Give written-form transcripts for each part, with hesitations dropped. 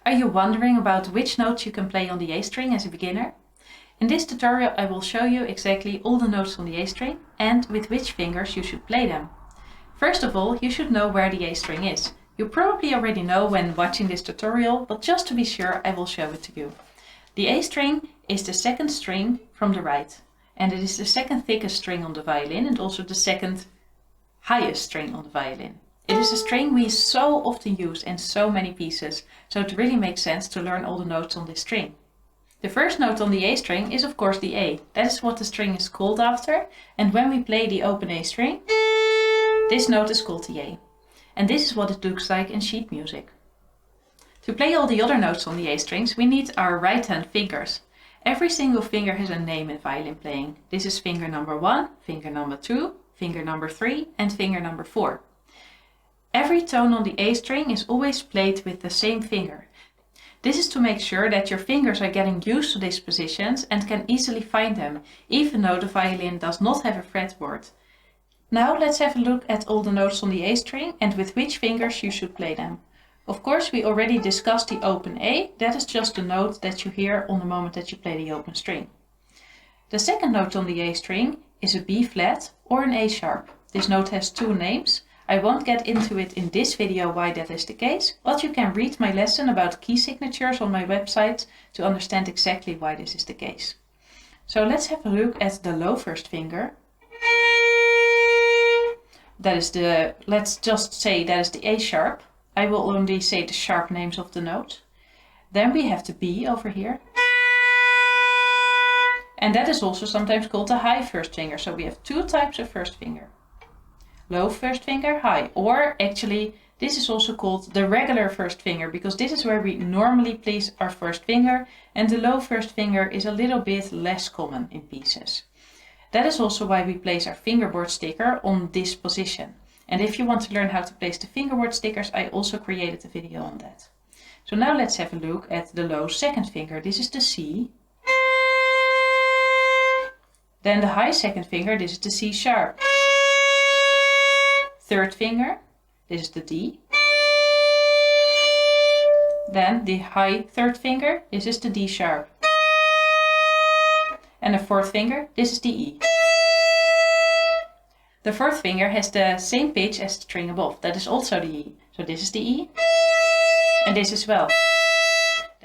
Are you wondering about which notes you can play on the A string as a beginner? In this tutorial I will show you exactly all the notes on the A string and with which fingers you should play them. First of all, you should know where the A string is. You probably already know when watching this tutorial, but just to be sure I will show it to you. The A string is the second string from the right, and it is the second thickest string on the violin and also the second highest string on the violin. It is a string we so often use in so many pieces, so it really makes sense to learn all the notes on this string. The first note on the A string is of course the A. That is what the string is called after, and when we play the open A string, this note is called the A. And this is what it looks like in sheet music. To play all the other notes on the A strings, we need our right hand fingers. Every single finger has a name in violin playing. This is finger number 1, finger number 2, finger number 3 and finger number 4. Every tone on the A string is always played with the same finger. This is to make sure that your fingers are getting used to these positions and can easily find them, even though the violin does not have a fretboard. Now let's have a look at all the notes on the A string and with which fingers you should play them. Of course, we already discussed the open A. That is just the note that you hear on the moment that you play the open string. The second note on the A string is a B flat or an A sharp. This note has two names. I won't get into it in this video why that is the case, but you can read my lesson about key signatures on my website to understand exactly why this is the case. So let's have a look at the low first finger. That is let's just say that is the A sharp. I will only say the sharp names of the notes. Then we have the B over here. And that is also sometimes called the high first finger. So we have two types of first finger. Low first finger, high, or actually this is also called the regular first finger because this is where we normally place our first finger, and the low first finger is a little bit less common in pieces. That is also why we place our fingerboard sticker on this position. And if you want to learn how to place the fingerboard stickers, I also created a video on that. So now let's have a look at the low second finger. This is the C. Then the high second finger, this is the C sharp. Third finger, this is the D. Then the high third finger, this is the D sharp. And the fourth finger, this is the E. The fourth finger has the same pitch as the string above, that is also the E. So this is the E, and this as well.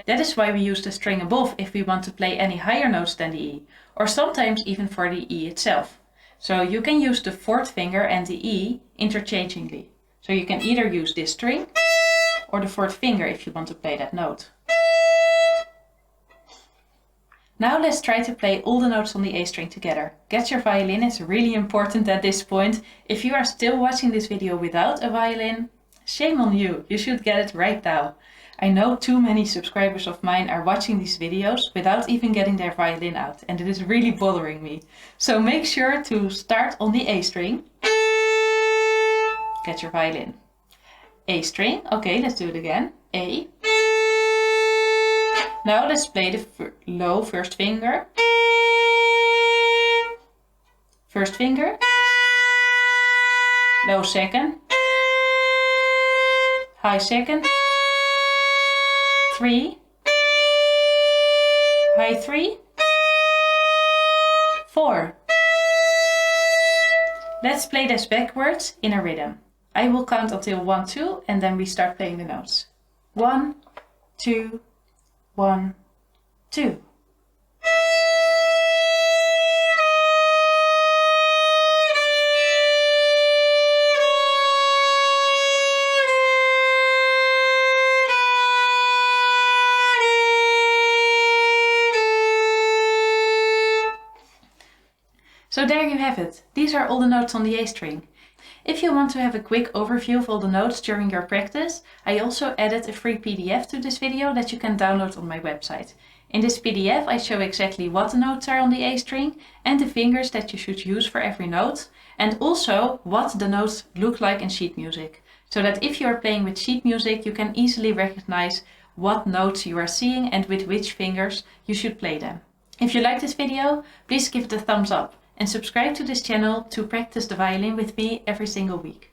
That is why we use the string above if we want to play any higher notes than the E, or sometimes even for the E itself. So you can use the fourth finger and the E interchangeably. So you can either use this string or the fourth finger if you want to play that note. Now let's try to play all the notes on the A string together. Get your violin, it's really important at this point. If you are still watching this video without a violin, shame on you, you should get it right now. I know too many subscribers of mine are watching these videos without even getting their violin out, and it is really bothering me. So make sure to start on the A string. Get your violin. A string, okay, let's do it again. A. Now let's play the low first finger. First finger. Low second. High second. 3, high 3, 4. Let's play this backwards in a rhythm. I will count until 1, 2 and then we start playing the notes. 1, 2, 1, 2. So there you have it. These are all the notes on the A string. If you want to have a quick overview of all the notes during your practice, I also added a free PDF to this video that you can download on my website. In this PDF I show exactly what the notes are on the A string and the fingers that you should use for every note, and also what the notes look like in sheet music, so that if you are playing with sheet music you can easily recognize what notes you are seeing and with which fingers you should play them. If you like this video, please give it a thumbs up and subscribe to this channel to practice the violin with me every single week.